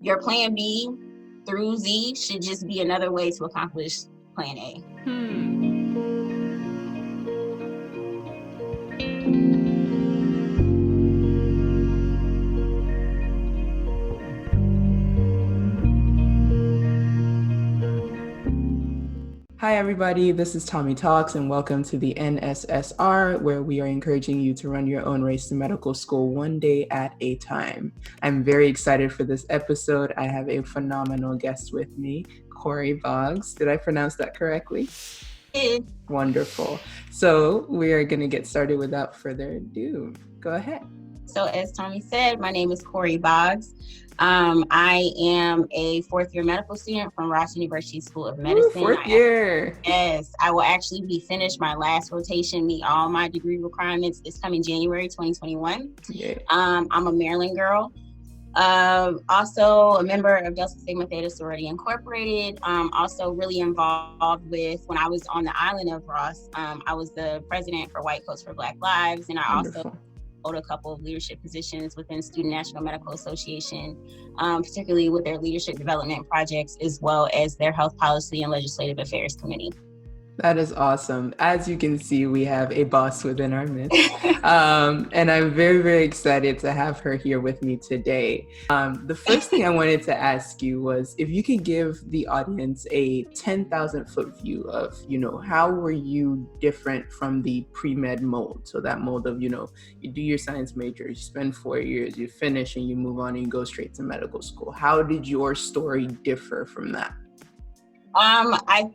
your plan B through Z should just be another way to accomplish plan A. Hi everybody, this is MÍtalks and welcome to the NSSR, where we are encouraging you to run your own race to medical school one day at a time. I'm very excited for this episode. I have a phenomenal guest with me, Corey Boggs. Did I pronounce that correctly? Wonderful. So we are going to get started without further ado. Go ahead. So as Tommy said, my name is Corey Boggs. I am a fourth-year medical student from Ross University School of Medicine. Fourth year. Yes, I will actually be finished my last rotation, meet all my degree requirements this coming January 2021. Yeah. I'm a Maryland girl. Also a member of Delta Sigma Theta Sorority Incorporated. Also really involved with, when I was on the island of Ross, I was the president for White Coats for Black Lives, and I Wonderful. also hold a couple of leadership positions within Student National Medical Association, particularly with their leadership development projects, as well as their health policy and legislative affairs committee. That is awesome. As you can see, we have a boss within our midst. And I'm very, very excited to have her here with me today. The first thing I wanted to ask you was if you could give the audience a 10,000 foot view of, how were you different from the pre-med mold? So that mold of, you do your science major, you spend 4 years, you finish and you move on and you go straight to medical school. How did your story differ from that? I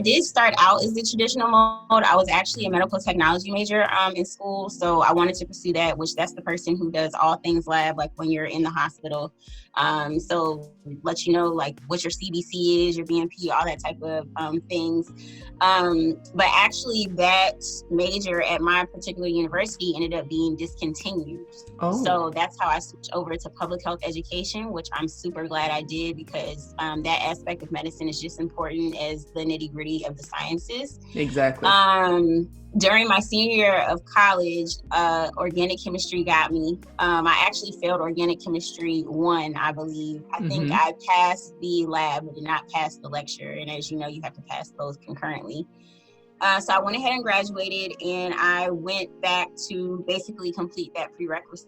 did start out as the traditional mode. I was actually a medical technology major in school. So I wanted to pursue that, which that's the person who does all things lab, like when you're in the hospital. So let you know like what your CBC is, your BMP, all that type of things. But actually that major at my particular university ended up being discontinued. Oh. So that's how I switched over to public health education, which I'm super glad I did, because that aspect of medicine is just important as the nitty-gritty of the sciences. Exactly. During my senior year of college, organic chemistry got me. I actually failed organic chemistry 1, I believe. I think I passed the lab, but did not pass the lecture. And as you know, you have to pass those concurrently. So I went ahead and graduated, and I went back to basically complete that prerequisite.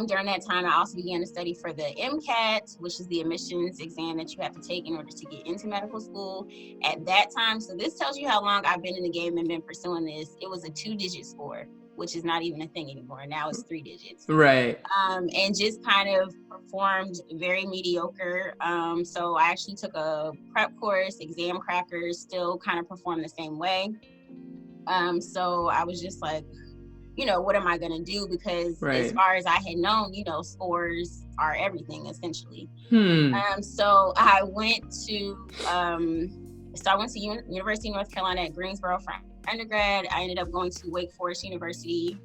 During that time, I also began to study for the Mcat, which is the admissions exam that you have to take in order to get into medical school. At that time, so this tells you how long I've been in the game and been pursuing this, it was a 2-digit score, which is not even a thing anymore. Now it's 3 digits. Right. And just kind of performed very mediocre. So I actually took a prep course, exam crackers, still kind of performed the same way. So I was just like, what am I going to do? Because as far as I had known, scores are everything essentially. So I went to University of North Carolina at Greensboro for undergrad. I ended up going to Wake Forest University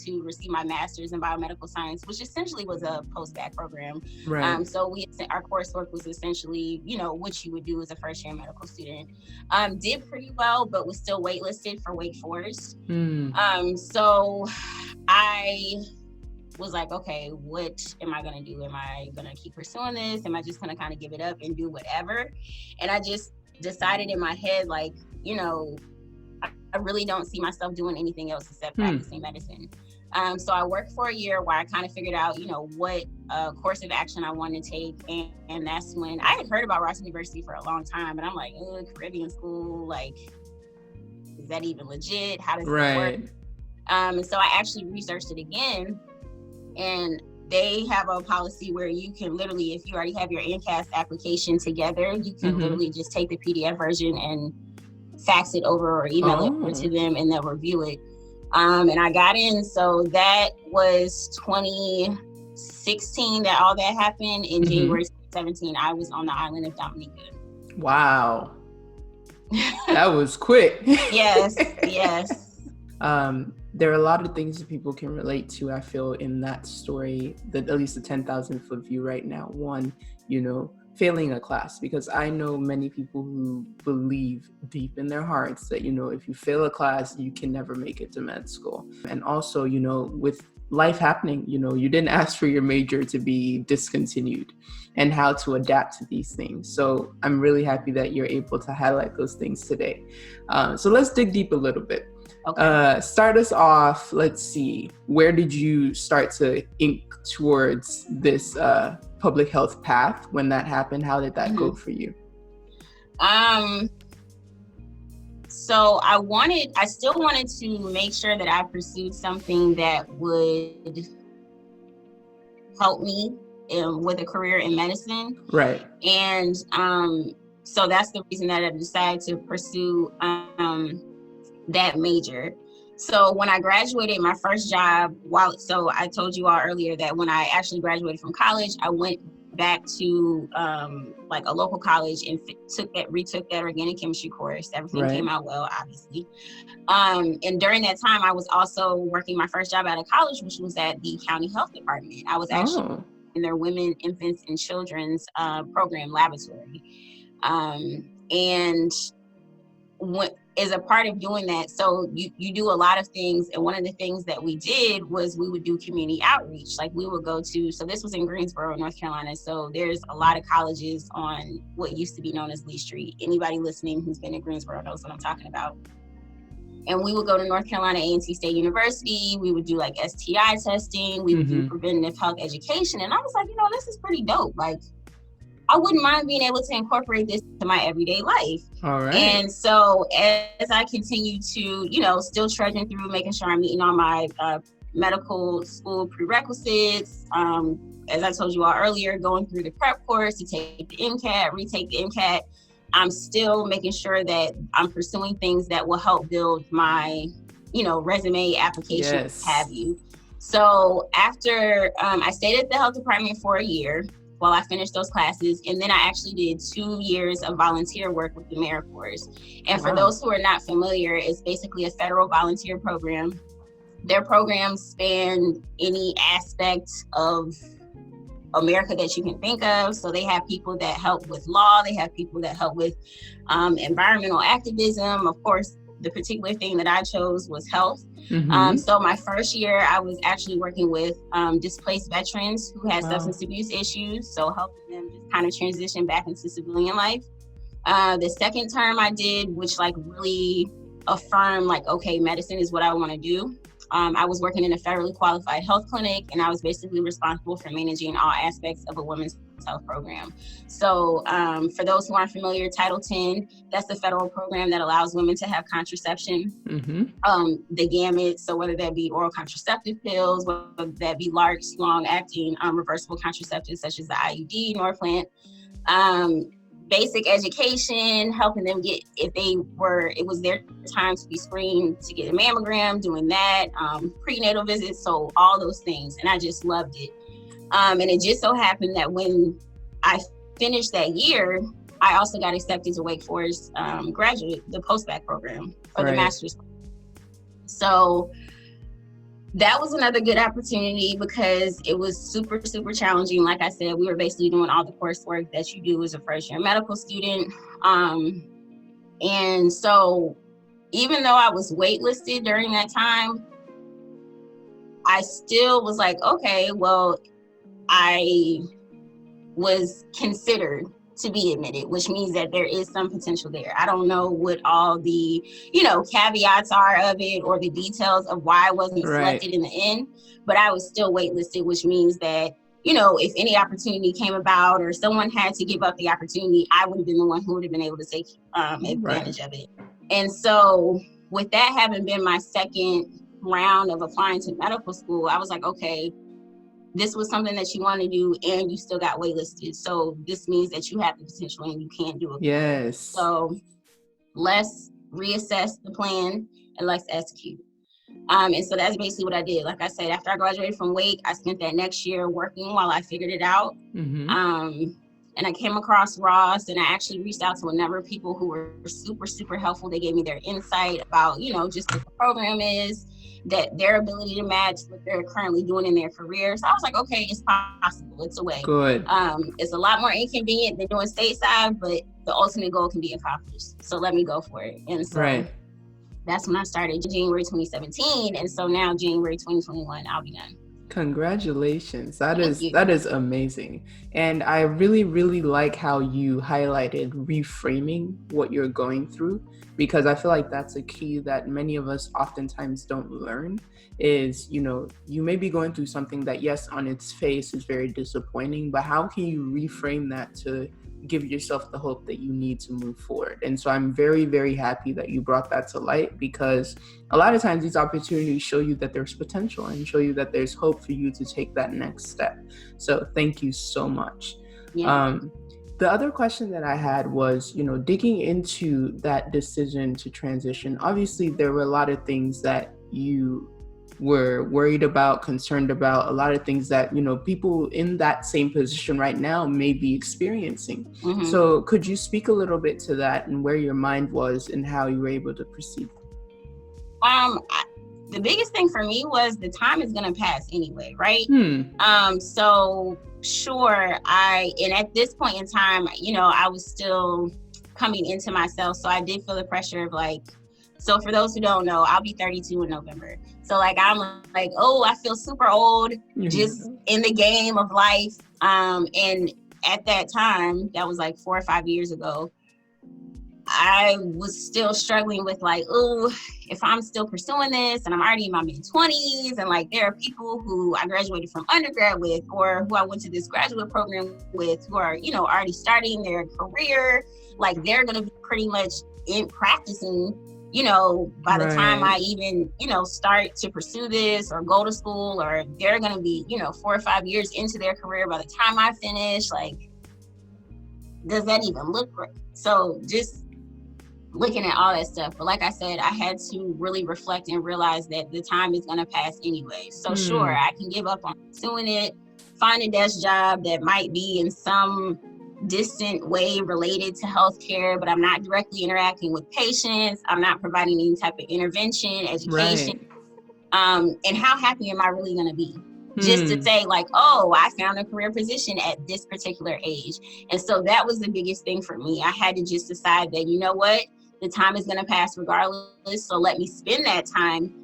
to receive my master's in biomedical science, which essentially was a post-bac program. Right. So our coursework was essentially, what you would do as a first-year medical student. Did pretty well, but was still waitlisted for Wake Forest. So I was like, okay, what am I going to do? Am I going to keep pursuing this? Am I just going to kind of give it up and do whatever? And I just decided in my head, like, I really don't see myself doing anything else except practicing medicine. So I worked for a year where I kind of figured out, what course of action I wanted to take. And that's when I had heard about Ross University for a long time. And I'm like, Caribbean school, like, is that even legit? How does it work? And so I actually researched it again. And they have a policy where you can literally, if you already have your NCAS application together, you can literally just take the PDF version and fax it over or email it over to them, and they'll review it. And I got in. So that was 2016 that all that happened. In January 2017, I was on the island of Dominica. Wow. That was quick. Yes. There are a lot of things that people can relate to, I feel, in that story, at least the 10,000 foot view right now. One, failing a class, because I know many people who believe deep in their hearts that, if you fail a class, you can never make it to med school. And also, with life happening. You didn't ask for your major to be discontinued, and how to adapt to these things. So I'm really happy that you're able to highlight those things today. So let's dig deep a little bit. Okay. Start us off. Let's see. Where did you start to ink towards this public health path when that happened? How did that go for you? So I still wanted to make sure that I pursued something that would help me with a career in medicine. Right. And so that's the reason that I decided to pursue that major. So when I graduated, my first job, so I told you all earlier that when I actually graduated from college, I went back to like a local college and retook that organic chemistry course. Everything came out well, obviously. And during that time, I was also working my first job out of college, which was at the county health department. I was actually in their women, infants, and children's program laboratory. And as a part of doing that, so you do a lot of things, and one of the things that we did was we would do community outreach. Like we would go to, so this was in Greensboro, North Carolina, so there's a lot of colleges on what used to be known as Lee Street. Anybody listening who's been in Greensboro knows what I'm talking about. And we would go to North Carolina A&T State University. We would do like STI testing. We would do preventative health education. And I was like, this is pretty dope. Like, I wouldn't mind being able to incorporate this to my everyday life. All right. And so as I continue to, still trudging through, making sure I'm meeting all my medical school prerequisites, as I told you all earlier, going through the prep course to take the Mcat, retake the Mcat, I'm still making sure that I'm pursuing things that will help build my, resume, application, what have you. So after I stayed at the health department for a year while I finished those classes, and then I actually did 2 years of volunteer work with the AmeriCorps. And for those who are not familiar, it's basically a federal volunteer program. Their programs span any aspect of America that you can think of. So they have people that help with law, they have people that help with environmental activism. Of course, the particular thing that I chose was health. So my first year, I was actually working with displaced veterans who had substance abuse issues, so helping them just kind of transition back into civilian life. The second term I did, which like really affirmed like, okay, medicine is what I want to do. I was working in a federally qualified health clinic, and I was basically responsible for managing all aspects of a women's health program. So for those who aren't familiar, Title 10, that's the federal program that allows women to have contraception, the gamut. So whether that be oral contraceptive pills, whether that be long-acting reversible contraceptives such as the IUD, Norplant, basic education, helping them get, it was their time to be screened to get a mammogram, doing that, prenatal visits, so all those things. And I just loved it. And it just so happened that when I finished that year, I also got accepted to Wake Forest graduate, the post-bac program for the master's. So that was another good opportunity because it was super, super challenging. Like I said, we were basically doing all the coursework that you do as a first-year medical student. And so even though I was waitlisted during that time, I still was like, okay, well, I was considered to be admitted, which means that there is some potential there. I don't know what all the, caveats are of it or the details of why I wasn't selected in the end, but I was still waitlisted, which means that, if any opportunity came about or someone had to give up the opportunity, I would have been the one who would have been able to take advantage of it. And so with that having been my second round of applying to medical school, I was like, okay, this was something that you want to do and you still got waitlisted. So this means that you have the potential and you can do it. Yes. So let's reassess the plan and let's execute. And so that's basically what I did. Like I said, after I graduated from Wake, I spent that next year working while I figured it out. And I came across Ross, and I actually reached out to a number of people who were super, super helpful. They gave me their insight about, just what the program is, that their ability to match what they're currently doing in their career. So I was like, okay, it's possible. It's a way. Good. It's a lot more inconvenient than doing stateside, but the ultimate goal can be accomplished. So let me go for it. And so that's when I started January 2017. And so now January 2021, I'll be done. Congratulations. That Thank you. is amazing. And I really, really like how you highlighted reframing what you're going through, because I feel like that's a key that many of us oftentimes don't learn is, you know, you may be going through something that, yes, on its face is very disappointing, but how can you reframe that to give yourself the hope that you need to move forward? And so I'm very, very happy that you brought that to light, because a lot of times these opportunities show you that there's potential and show you that there's hope for you to take that next step. So thank you so much. Yeah. The other question that I had was, you know, digging into that decision to transition. Obviously, there were a lot of things that you were worried about, concerned about, a lot of things that, you know, people in that same position right now may be experiencing. Mm-hmm. So could you speak a little bit to that and where your mind was and how you were able to proceed? The biggest thing for me was the time is going to pass anyway, right? So sure, and at this point in time, you know, I was still coming into myself. So I did feel the pressure of like, so for those who don't know, I'll be 32 in November. So like, I'm like, oh, I feel super old, just in the game of life. And at that time, that was like 4 or 5 years ago, I was still struggling with like, oh, if I'm still pursuing this and I'm already in my mid-20s, and like there are people who I graduated from undergrad with or who I went to this graduate program with who are, you know, already starting their career, like they're going to be pretty much in practicing, you know, by the time I even, you know, start to pursue this or go to school, or they're going to be, you know, 4 or 5 years into their career by the time I finish. Like, does that even look right? So just looking at all that stuff. But like I said, I had to really reflect and realize that the time is going to pass anyway. So sure, I can give up on pursuing it, find a desk job that might be in some distant way related to healthcare, but I'm not directly interacting with patients. I'm not providing any type of intervention, education. And how happy am I really going to be? Just to say like, oh, I found a career position at this particular age. And so that was the biggest thing for me. I had to just decide that, you know what, the time is going to pass regardless. So let me spend that time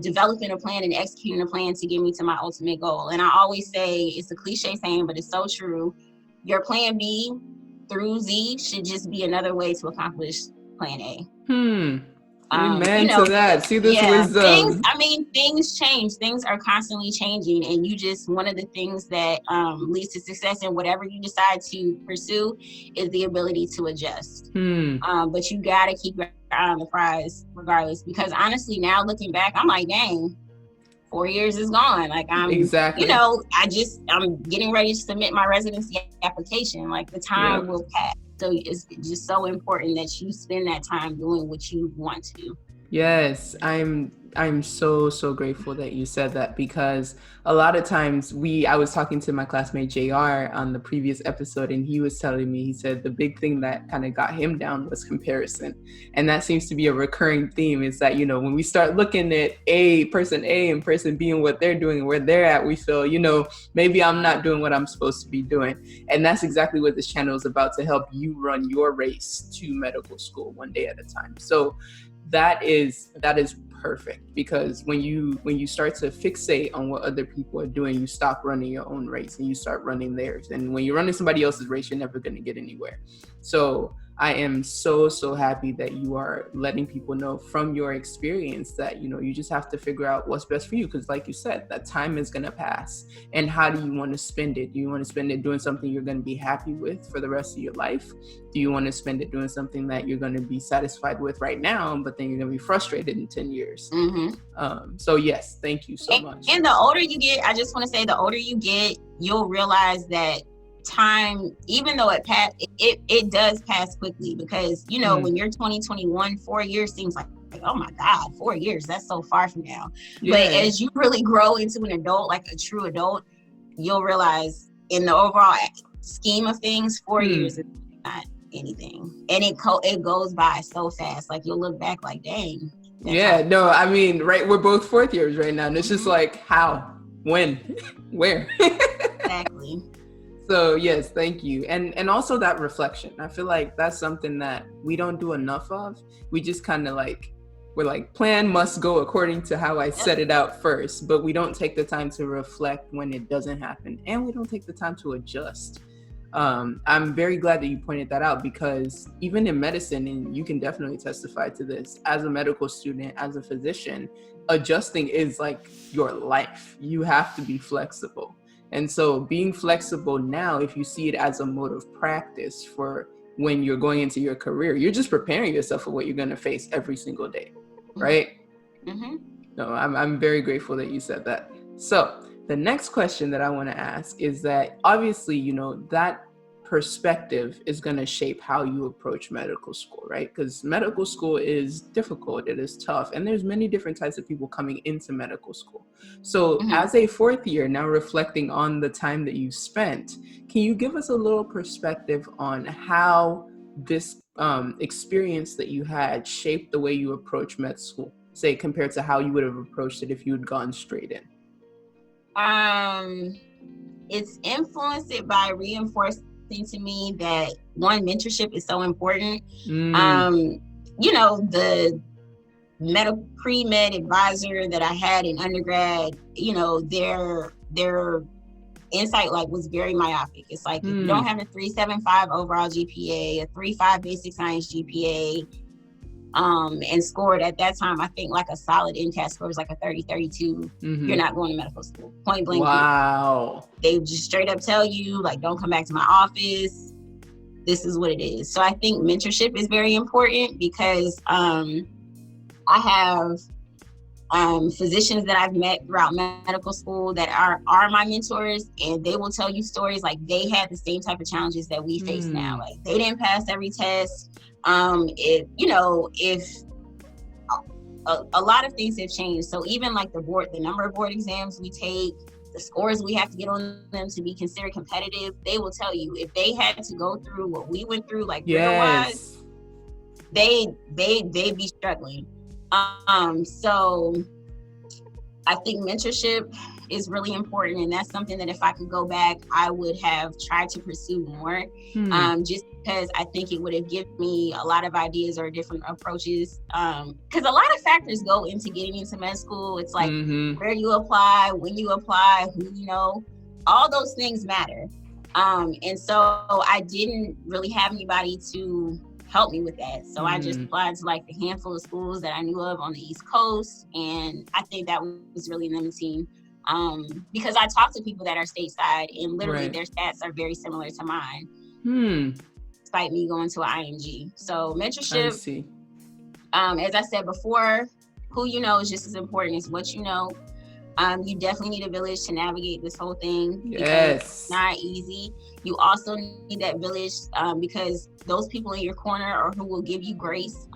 developing a plan and executing a plan to get me to my ultimate goal. And I always say, it's a cliche saying, but it's so true. Your plan B through Z should just be another way to accomplish plan A. Amen, you know, to that. See this wisdom. Things change. Things are constantly changing. And you just, one of the things that leads to success in whatever you decide to pursue is the ability to adjust. But you got to keep your eye on the prize regardless. Because honestly, now looking back, I'm like, dang, 4 years is gone. Like exactly. You know, I'm getting ready to submit my residency application. Like the time will pass. So it's just so important that you spend that time doing what you want to do. Yes, I'm so grateful that you said that, because a lot of times I was talking to my classmate JR on the previous episode, and he was telling me, he said the big thing that kind of got him down was comparison. And that seems to be a recurring theme, is that, you know, when we start looking at person A and person B and what they're doing and where they're at, we feel, you know, maybe I'm not doing what I'm supposed to be doing. And that's exactly what this channel is about, to help you run your race to medical school one day at a time. So that is perfect, because when you start to fixate on what other people are doing, you stop running your own race and you start running theirs. And when you're running somebody else's race, you're never going to get anywhere. So I am so happy that you are letting people know from your experience that, you know, you just have to figure out what's best for you. Because like you said, that time is going to pass. And how do you want to spend it? Do you want to spend it doing something you're going to be happy with for the rest of your life? Do you want to spend it doing something that you're going to be satisfied with right now, but then you're going to be frustrated in 10 years? So yes, thank you so much. And the older you get, I just want to say, the older you get, you'll realize that time, even though it does pass quickly, because, you know, when you're 2021, 4 years seems like, oh my God, 4 years, that's so far from now. But as you really grow into an adult, like a true adult, you'll realize in the overall scheme of things, 4 years is not anything. And it goes by so fast. Like you'll look back like, dang. No, I mean, right, we're both fourth years right now. And it's just like, how, when, where? Exactly. So yes, thank you. And also that reflection. I feel like that's something that we don't do enough of. We just kind of like, we're like, plan must go according to how I set it out first, but we don't take the time to reflect when it doesn't happen, and we don't take the time to adjust. I'm very glad that you pointed that out, because even in medicine, and you can definitely testify to this, as a medical student, as a physician, adjusting is like your life. You have to be flexible. And so being flexible now, if you see it as a mode of practice for when you're going into your career, you're just preparing yourself for what you're going to face every single day, right? Mm-hmm. No, I'm very grateful that you said that. So the next question that I want to ask is that obviously, you know, that perspective is going to shape how you approach medical school, right? Because medical school is difficult, it is tough, and there's many different types of people coming into medical school. So as a fourth year, now reflecting on the time that you spent, can you give us a little perspective on how this experience that you had shaped the way you approach med school, say, compared to how you would have approached it if you had gone straight in? It's influenced it by reinforcing to me that, one, mentorship is so important. You know, the pre-med advisor that I had in undergrad, you know, their insight like was very myopic. It's like, if you don't have a 3.75 overall GPA, a 3.5 basic science GPA, and scored at that time, I think like a solid MCAT score was like a 30-32, you're not going to medical school. Point blank. Wow. They just straight up tell you, like, don't come back to my office. This is what it is. So I think mentorship is very important, because I have physicians that I've met throughout medical school that are my mentors, and they will tell you stories like they had the same type of challenges that we face now. Like, they didn't pass every test. If a lot of things have changed. So even like the number of board exams we take, the scores we have to get on them to be considered competitive, they will tell you if they had to go through what we went through, like rigor-wise, they'd be struggling. So I think mentorship is really important, and that's something that if I could go back, I would have tried to pursue more. Just because I think it would have given me a lot of ideas or different approaches. Because a lot of factors go into getting into med school. It's like where you apply, when you apply, who you know, all those things matter. And so I didn't really have anybody to help me with that. So I just applied to like the handful of schools that I knew of on the East Coast. And I think that was really limiting. Because I talked to people that are stateside, and literally their stats are very similar to mine. Despite me going to an IMG. So mentorship, as I said before, who you know is just as important as what you know. You definitely need a village to navigate this whole thing. Because it's not easy. You also need that village because those people in your corner are who will give you grace.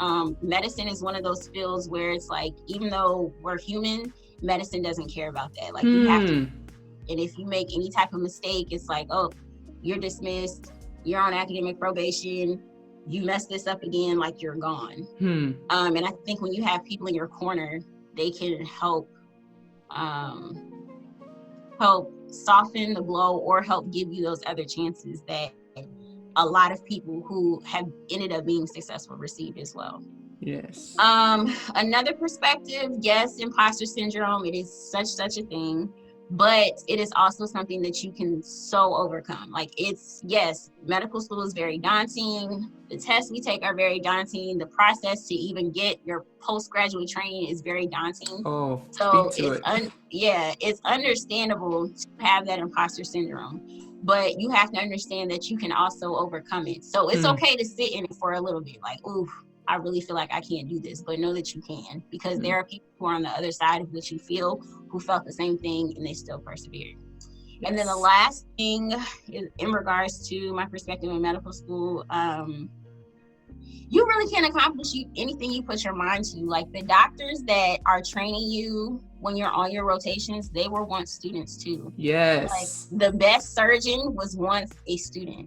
Medicine is one of those fields where it's like, even though we're human, medicine doesn't care about that. Like you have to, and if you make any type of mistake, it's like, oh, you're dismissed, you're on academic probation, you mess this up again, like you're gone. And I think when you have people in your corner, they can help soften the blow or help give you those other chances that a lot of people who have ended up being successful received as well. Yes. Another perspective, yes, imposter syndrome, it is such a thing, but it is also something that you can so overcome. Like yes, medical school is very daunting. The tests we take are very daunting. The process to even get your postgraduate training is very daunting. Oh, so it's understandable to have that imposter syndrome, but you have to understand that you can also overcome it. So it's okay to sit in it for a little bit, like, ooh, I really feel like I can't do this, but know that you can, because there are people who are on the other side of what you feel, who felt the same thing, and they still persevered. Yes. And then the last thing is in regards to my perspective in medical school, you really can't accomplish anything you put your mind to. Like the doctors that are training you when you're on your rotations, they were once students too. Yes. Like the best surgeon was once a student.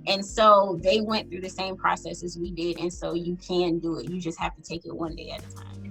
And so they went through the same process as we did. And so you can do it. You just have to take it one day at a time.